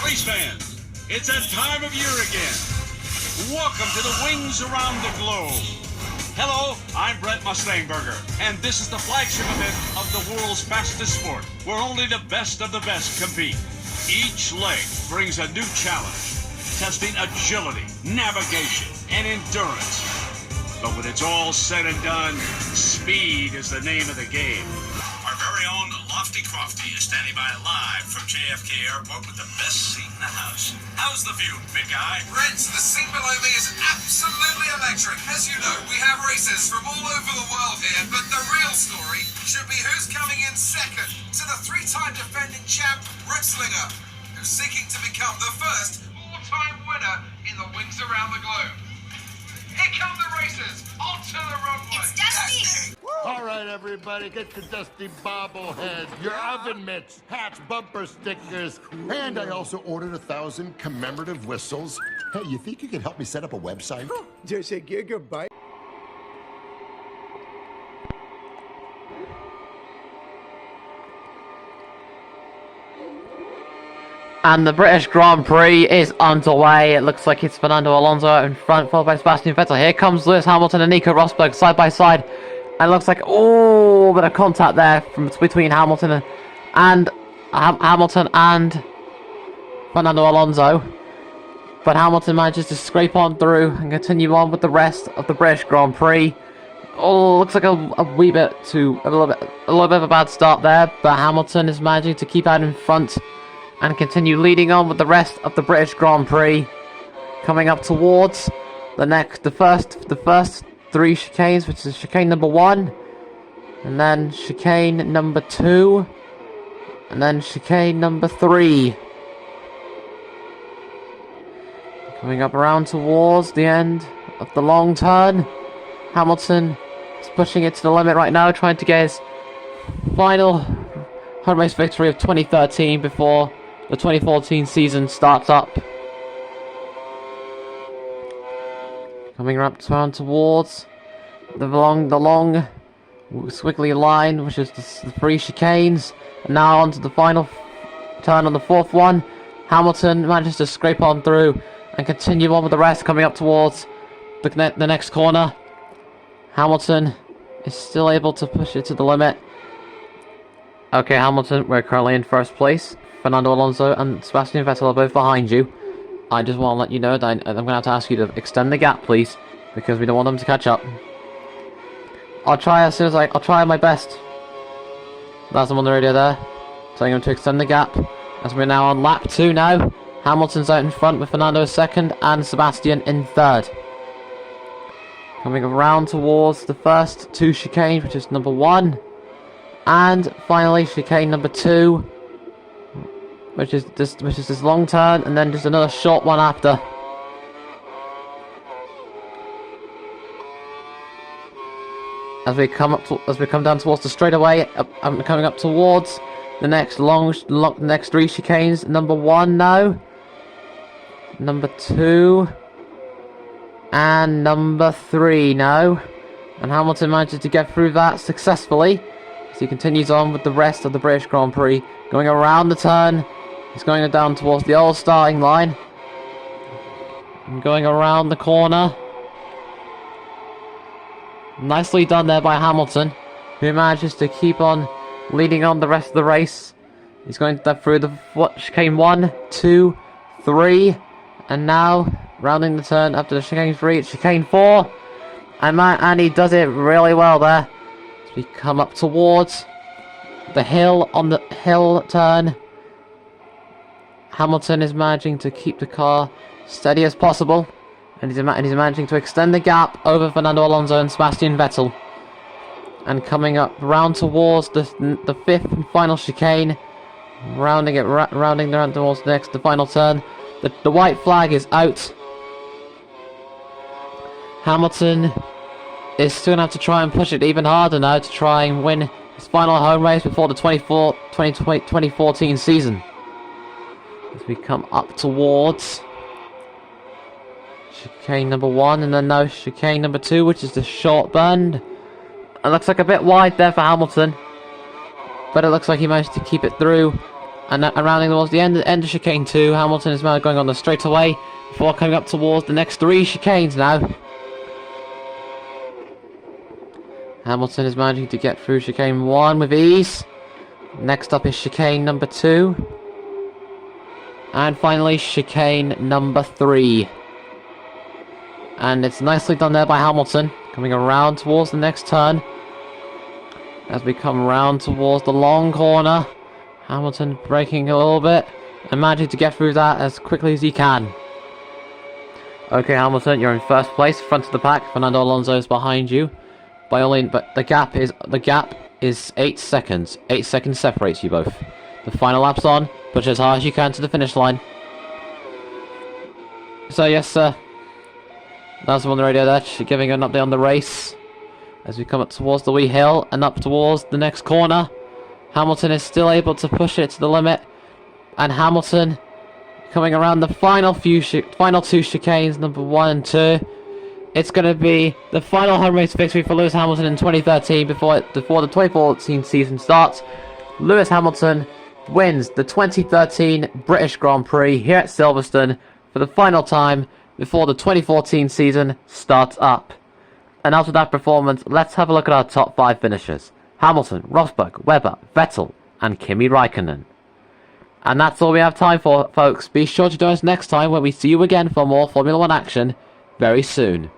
Race fans, it's that time of year again. Welcome to the Wings Around the Globe. Hello, I'm Brent Mustangberger, and this is the flagship event of the world's fastest sport, where only the best of the best compete. Each leg brings a new challenge, testing agility, navigation, and endurance. But when it's all said and done, speed is the name of the game. Our very own Lofty Crofty is standing by live from JFK Airport with the best seat in the house. How's the view, big guy? Brent, the scene below me is absolutely electric. As you know, we have races from all over the world here, but the real story should be who's coming in second to the three-time defending champ, Ritzlinger, who's seeking to become the first all-time winner in the Wings Around the Globe. Here come the racers onto the runway. It's Dusty! All right, everybody, get your Dusty bobblehead, your oven mitts, hats, bumper stickers, and I also ordered 1,000 commemorative whistles. Hey, you think you could help me set up a website? Just a gigabyte. And the British Grand Prix is underway. It looks like it's Fernando Alonso out in front, followed by Sebastian Vettel. Here comes Lewis Hamilton and Nico Rosberg side by side. And it looks like, oh, a bit of contact there between Hamilton and Fernando Alonso. But Hamilton manages to scrape on through and continue on with the rest of the British Grand Prix. Oh, looks like a little bit of a bad start there, but Hamilton is managing to keep out in front and continue leading on with the rest of the British Grand Prix. Coming up towards the first three chicanes, which is chicane number 1, and then chicane number 2, and then chicane number 3. Coming up around towards the end of the long turn. Hamilton is pushing it to the limit right now, trying to get his final home race victory of 2013 before the 2014 season starts up. Coming around towards the long squiggly line, which is the 3 chicanes. And now onto the final turn on the 4th one. Hamilton manages to scrape on through and continue on with the rest, coming up towards the next corner. Hamilton is still able to push it to the limit. Okay, Hamilton, we're currently in first place. Fernando Alonso and Sebastian Vettel are both behind you. I just want to let you know that I'm going to have to ask you to extend the gap, please, because we don't want them to catch up. I'll try my best. That's them on the radio there, telling them to extend the gap. As we're now on lap 2 now. Hamilton's out in front with Fernando second and Sebastian in third. Coming around towards the first 2 chicanes, which is number 1, and finally chicane number 2. Which is this long turn, and then just another short one after. As we come down towards the straightaway, coming up towards the next next 3 chicanes. Number 1 now, number 2, and number 3 now. And Hamilton manages to get through that successfully as he continues on with the rest of the British Grand Prix, going around the turn. He's going down towards the old starting line and going around the corner. Nicely done there by Hamilton, who manages to keep on leading on the rest of the race. He's going through the chicane 1, 2, 3, and now rounding the turn after the chicane 3, it's chicane 4, and he does it really well there. As we come up towards the hill on the hill turn. Hamilton is managing to keep the car steady as possible, and he's managing to extend the gap over Fernando Alonso and Sebastian Vettel. And coming up round towards the 5th and final chicane, rounding around towards the final turn. The white flag is out. Hamilton is still going to have to try and push it even harder now to try and win his final home race before the 2014 season. As we come up towards chicane number 1, and then now chicane number 2, which is the short bend. It looks like a bit wide there for Hamilton, but it looks like he managed to keep it through And rounding towards the end of chicane 2, Hamilton is now going on the straightaway before coming up towards the next 3 chicanes now. Hamilton is managing to get through chicane 1 with ease. Next up is chicane number 2. And finally chicane number 3. And it's nicely done there by Hamilton, coming around towards the next turn. As we come around towards the long corner, Hamilton braking a little bit and managing to get through that as quickly as he can. Okay, Hamilton, you're in first place, front of the pack. Fernando Alonso is behind you. But the gap is 8 seconds. 8 seconds separates you both. The final lap's on. Push as hard as you can to the finish line. So yes, sir. That's on the radio there, giving an update on the race. As we come up towards the wee hill and up towards the next corner. Hamilton is still able to push it to the limit. And Hamilton coming around the final 2 chicanes, number 1 and 2. It's going to be the final home race victory for Lewis Hamilton in 2013 before the 2014 season starts. Lewis Hamilton wins the 2013 British Grand Prix here at Silverstone for the final time before the 2014 season starts up. And after that performance, let's have a look at our top 5 finishers. Hamilton, Rosberg, Webber, Vettel, and Kimi Raikkonen. And that's all we have time for, folks. Be sure to join us next time when we see you again for more Formula 1 action very soon.